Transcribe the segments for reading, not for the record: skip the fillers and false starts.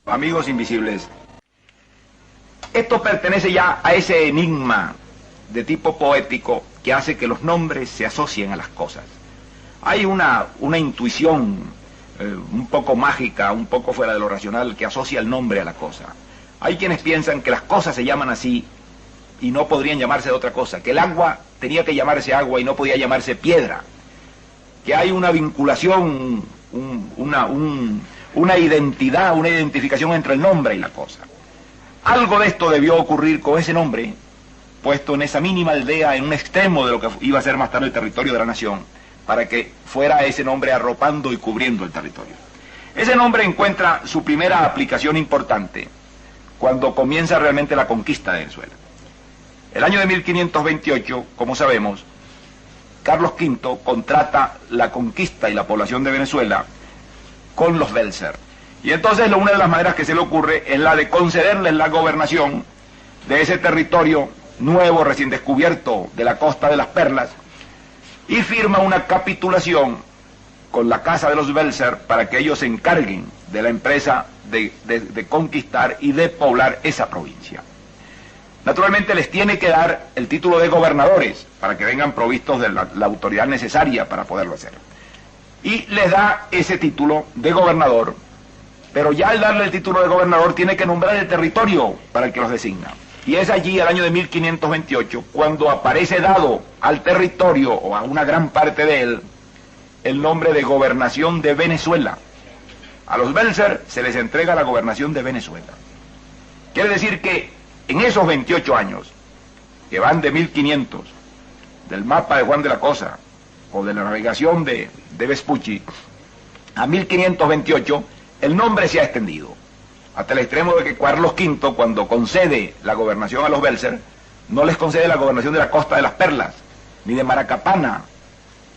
Amigos invisibles, esto pertenece ya a ese enigma de tipo poético que hace que los nombres se asocien a las cosas. Hay una intuición un poco mágica, un poco fuera de lo racional, que asocia el nombre a la cosa. Hay quienes piensan que las cosas se llaman así y no podrían llamarse de otra cosa, que el agua tenía que llamarse agua y no podía llamarse piedra, que hay una vinculación, una identidad, una identificación entre el nombre y la cosa. Algo de esto debió ocurrir con ese nombre, puesto en esa mínima aldea, en un extremo de lo que iba a ser más tarde el territorio de la nación, para que fuera ese nombre arropando y cubriendo el territorio. Ese nombre encuentra su primera aplicación importante cuando comienza realmente la conquista de Venezuela. El año de 1528, como sabemos, Carlos V contrata la conquista y la población de Venezuela con los Belzer. Y entonces una de las maneras que se le ocurre es la de concederles la gobernación de ese territorio nuevo, recién descubierto, de la costa de las Perlas, y firma una capitulación con la casa de los Belzer para que ellos se encarguen de la empresa de conquistar y de poblar esa provincia. Naturalmente les tiene que dar el título de gobernadores para que vengan provistos de la autoridad necesaria para poderlo hacer. Y les da ese título de gobernador, pero ya al darle el título de gobernador tiene que nombrar el territorio para el que los designa. Y es allí, el año de 1528, cuando aparece dado al territorio, o a una gran parte de él, el nombre de Gobernación de Venezuela. A los Belzer se les entrega la Gobernación de Venezuela. Quiere decir que en esos 28 años, que van de 1500, del mapa de Juan de la Cosa, o de la navegación de Vespucci, a 1528, el nombre se ha extendido, hasta el extremo de que Carlos V, cuando concede la gobernación a los Belzer, no les concede la gobernación de la Costa de las Perlas, ni de Maracapana,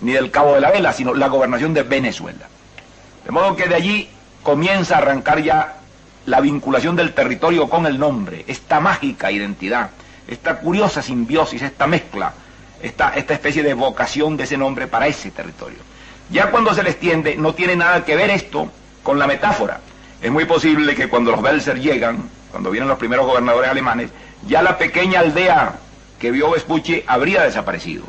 ni del Cabo de la Vela, sino la gobernación de Venezuela. De modo que de allí comienza a arrancar ya la vinculación del territorio con el nombre, esta mágica identidad, esta curiosa simbiosis, esta mezcla, esta especie de vocación de ese nombre para ese territorio. Ya cuando se le extiende, no tiene nada que ver esto con la metáfora. Es muy posible que cuando los Belzer llegan, cuando vienen los primeros gobernadores alemanes, ya la pequeña aldea que vio Vespucci habría desaparecido.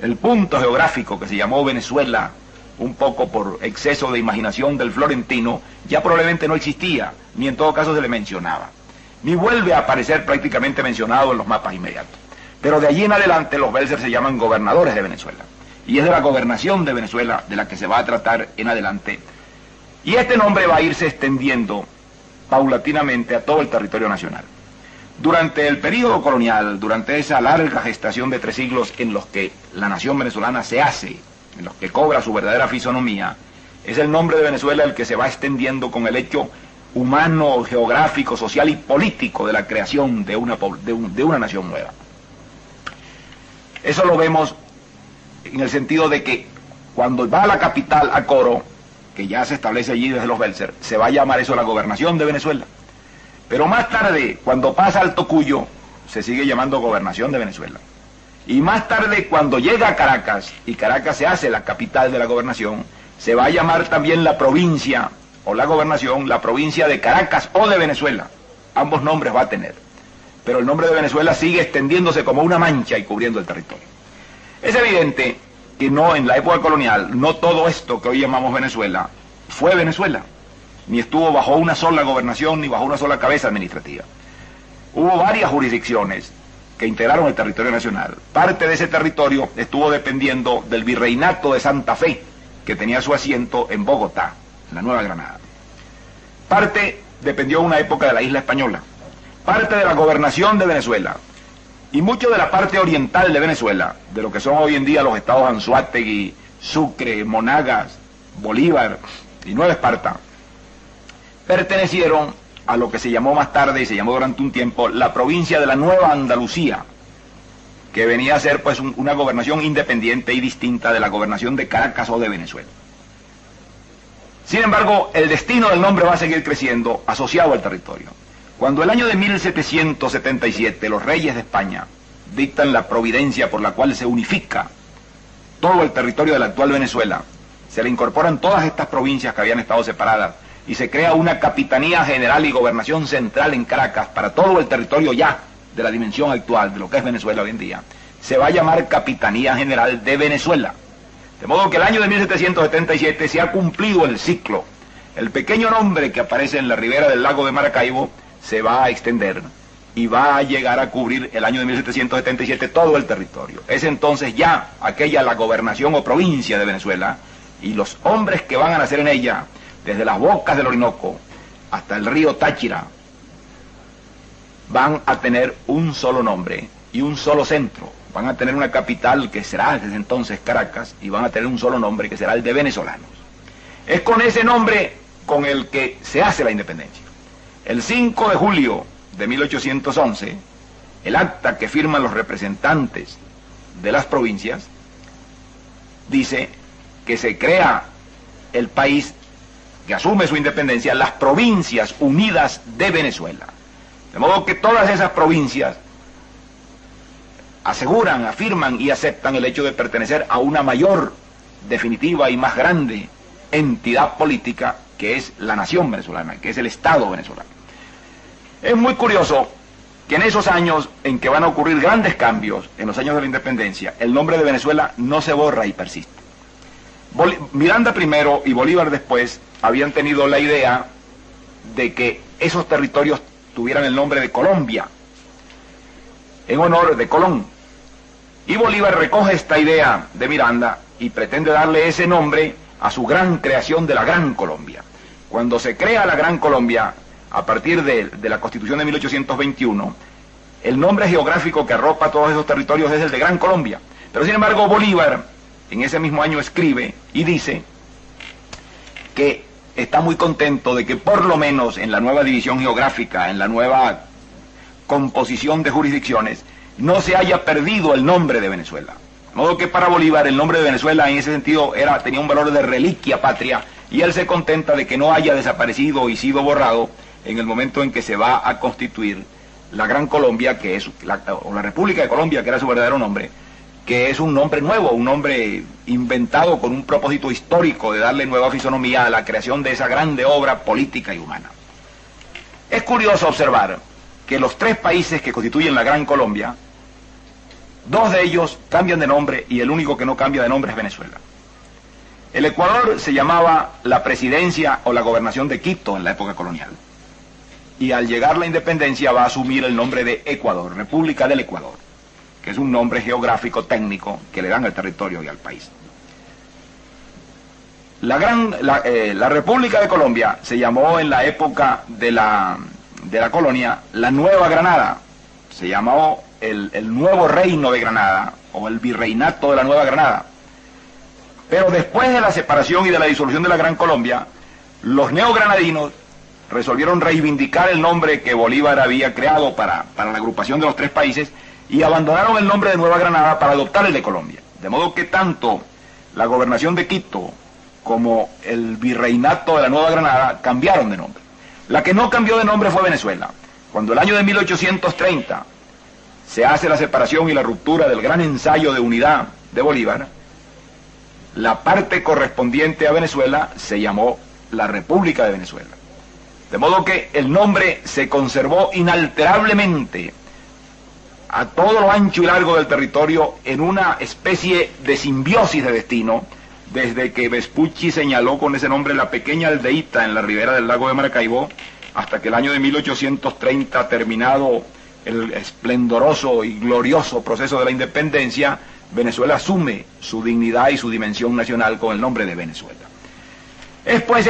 El punto geográfico que se llamó Venezuela, un poco por exceso de imaginación del florentino, ya probablemente no existía, ni en todo caso se le mencionaba, ni vuelve a aparecer prácticamente mencionado en los mapas inmediatos. Pero de allí en adelante los Belzer se llaman gobernadores de Venezuela, y es de la gobernación de Venezuela de la que se va a tratar en adelante, y este nombre va a irse extendiendo paulatinamente a todo el territorio nacional. Durante el período colonial, durante esa larga gestación de 3 siglos en los que la nación venezolana se hace, en los que cobra su verdadera fisonomía, es el nombre de Venezuela el que se va extendiendo con el hecho humano, geográfico, social y político de la creación de una nación nueva. Eso lo vemos en el sentido de que cuando va a la capital, a Coro, que ya se establece allí desde los Belzer, se va a llamar eso la gobernación de Venezuela. Pero más tarde, cuando pasa al Tocuyo, se sigue llamando gobernación de Venezuela. Y más tarde, cuando llega a Caracas, y Caracas se hace la capital de la gobernación, se va a llamar también la provincia, o la gobernación, la provincia de Caracas o de Venezuela. Ambos nombres va a tener. Pero el nombre de Venezuela sigue extendiéndose como una mancha y cubriendo el territorio. Es evidente que no, en la época colonial, no todo esto que hoy llamamos Venezuela fue Venezuela, ni estuvo bajo una sola gobernación ni bajo una sola cabeza administrativa. Hubo varias jurisdicciones que integraron el territorio nacional. Parte de ese territorio estuvo dependiendo del virreinato de Santa Fe, que tenía su asiento en Bogotá, en la Nueva Granada. Parte dependió en una época de la isla española, parte de la gobernación de Venezuela, y mucho de la parte oriental de Venezuela, de lo que son hoy en día los estados Anzoátegui, Sucre, Monagas, Bolívar y Nueva Esparta, pertenecieron a lo que se llamó más tarde y se llamó durante un tiempo la provincia de la Nueva Andalucía, que venía a ser pues una gobernación independiente y distinta de la gobernación de Caracas o de Venezuela. Sin embargo, el destino del nombre va a seguir creciendo asociado al territorio. Cuando el año de 1777 los reyes de España dictan la providencia por la cual se unifica todo el territorio de la actual Venezuela, se le incorporan todas estas provincias que habían estado separadas y se crea una Capitanía General y Gobernación Central en Caracas para todo el territorio ya de la dimensión actual de lo que es Venezuela hoy en día, se va a llamar Capitanía General de Venezuela. De modo que el año de 1777 se ha cumplido el ciclo. El pequeño nombre que aparece en la ribera del lago de Maracaibo se va a extender y va a llegar a cubrir el año de 1777 todo el territorio. Es entonces ya aquella la gobernación o provincia de Venezuela, y los hombres que van a nacer en ella, desde las bocas del Orinoco hasta el río Táchira, van a tener un solo nombre y un solo centro. Van a tener una capital que será desde entonces Caracas, y van a tener un solo nombre que será el de venezolanos. Es con ese nombre con el que se hace la independencia. El 5 de julio de 1811, el acta que firman los representantes de las provincias dice que se crea el país que asume su independencia, las Provincias Unidas de Venezuela. De modo que todas esas provincias aseguran, afirman y aceptan el hecho de pertenecer a una mayor, definitiva y más grande entidad política que es la nación venezolana, que es el Estado venezolano. Es muy curioso que en esos años en que van a ocurrir grandes cambios, en los años de la independencia, el nombre de Venezuela no se borra y persiste. Miranda primero y Bolívar después habían tenido la idea de que esos territorios tuvieran el nombre de Colombia, en honor de Colón. Y Bolívar recoge esta idea de Miranda y pretende darle ese nombre a su gran creación de la Gran Colombia. Cuando se crea la Gran Colombia, a partir de la Constitución de 1821, el nombre geográfico que arropa todos esos territorios es el de Gran Colombia. Pero sin embargo Bolívar en ese mismo año escribe y dice que está muy contento de que por lo menos en la nueva división geográfica, en la nueva composición de jurisdicciones, no se haya perdido el nombre de Venezuela. De modo que para Bolívar el nombre de Venezuela en ese sentido tenía un valor de reliquia patria, y él se contenta de que no haya desaparecido y sido borrado en el momento en que se va a constituir la Gran Colombia, que es la República de Colombia, que era su verdadero nombre, que es un nombre nuevo, un nombre inventado con un propósito histórico de darle nueva fisonomía a la creación de esa grande obra política y humana. Es curioso observar que los tres países que constituyen la Gran Colombia, dos de ellos cambian de nombre y el único que no cambia de nombre es Venezuela. El Ecuador se llamaba la presidencia o la gobernación de Quito en la época colonial, y al llegar la independencia va a asumir el nombre de Ecuador, República del Ecuador, que es un nombre geográfico técnico que le dan al territorio y al país. La República de Colombia se llamó en la época de la colonia la Nueva Granada, se llamó el nuevo reino de Granada, o el virreinato de la Nueva Granada. Pero después de la separación y de la disolución de la Gran Colombia, los neogranadinos resolvieron reivindicar el nombre que Bolívar había creado para la agrupación de los tres países, y abandonaron el nombre de Nueva Granada para adoptar el de Colombia. De modo que tanto la gobernación de Quito como el virreinato de la Nueva Granada cambiaron de nombre. La que no cambió de nombre fue Venezuela. Cuando el año de 1830 se hace la separación y la ruptura del gran ensayo de unidad de Bolívar, la parte correspondiente a Venezuela se llamó la República de Venezuela. De modo que el nombre se conservó inalterablemente a todo lo ancho y largo del territorio en una especie de simbiosis de destino, desde que Vespucci señaló con ese nombre la pequeña aldeíta en la ribera del lago de Maracaibo, hasta que el año de 1830, terminado el esplendoroso y glorioso proceso de la independencia, Venezuela asume su dignidad y su dimensión nacional con el nombre de Venezuela. Es pues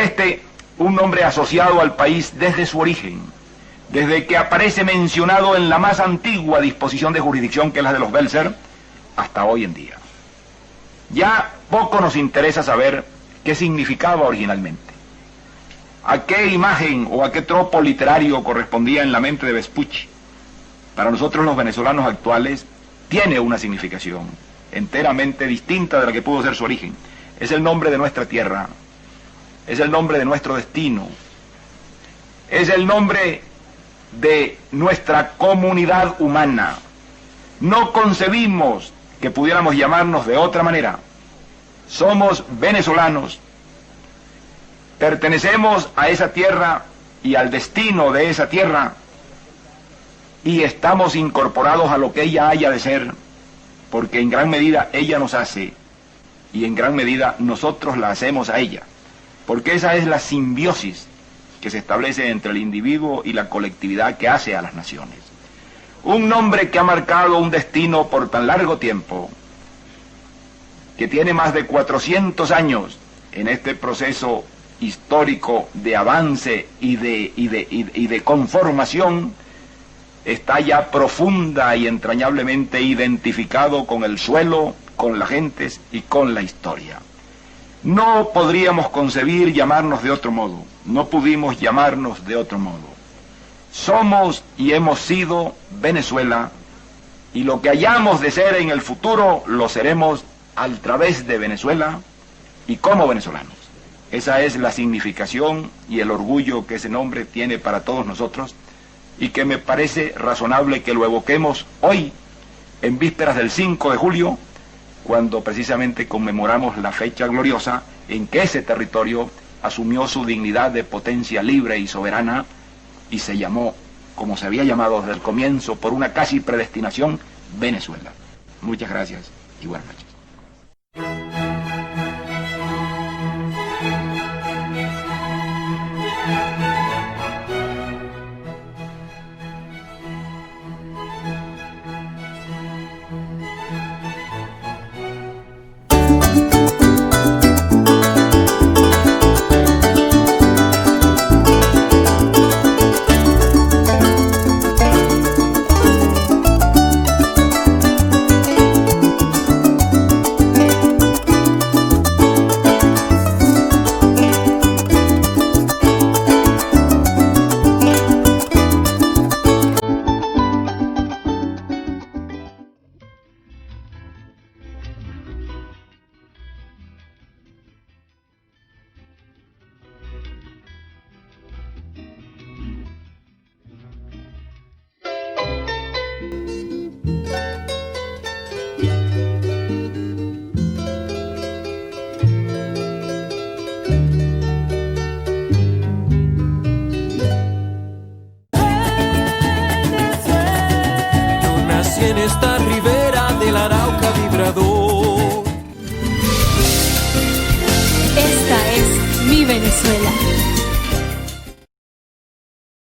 un nombre asociado al país desde su origen, desde que aparece mencionado en la más antigua disposición de jurisdicción, que es la de los Belser, hasta hoy en día. Ya poco nos interesa saber qué significaba originalmente, a qué imagen o a qué tropo literario correspondía en la mente de Vespucci. Para nosotros los venezolanos actuales tiene una significación enteramente distinta de la que pudo ser su origen. Es el nombre de nuestra tierra, es el nombre de nuestro destino, es el nombre de nuestra comunidad humana. No concebimos que pudiéramos llamarnos de otra manera. Somos venezolanos Pertenecemos a esa tierra y al destino de esa tierra, y estamos incorporados a lo que ella haya de ser, porque en gran medida ella nos hace, y en gran medida nosotros la hacemos a ella, porque esa es la simbiosis que se establece entre el individuo y la colectividad que hace a las naciones. Un nombre que ha marcado un destino por tan largo tiempo, que tiene más de 400 años en este proceso histórico de avance y de conformación, está ya profunda y entrañablemente identificado con el suelo, con las gentes y con la historia. No podríamos concebir llamarnos de otro modo, no pudimos llamarnos de otro modo. Somos y hemos sido Venezuela, y lo que hayamos de ser en el futuro lo seremos a través de Venezuela y como venezolanos. Esa es la significación y el orgullo que ese nombre tiene para todos nosotros, y que me parece razonable que lo evoquemos hoy, en vísperas del 5 de julio, cuando precisamente conmemoramos la fecha gloriosa en que ese territorio asumió su dignidad de potencia libre y soberana, y se llamó, como se había llamado desde el comienzo, por una casi predestinación, Venezuela. Muchas gracias y buenas noches.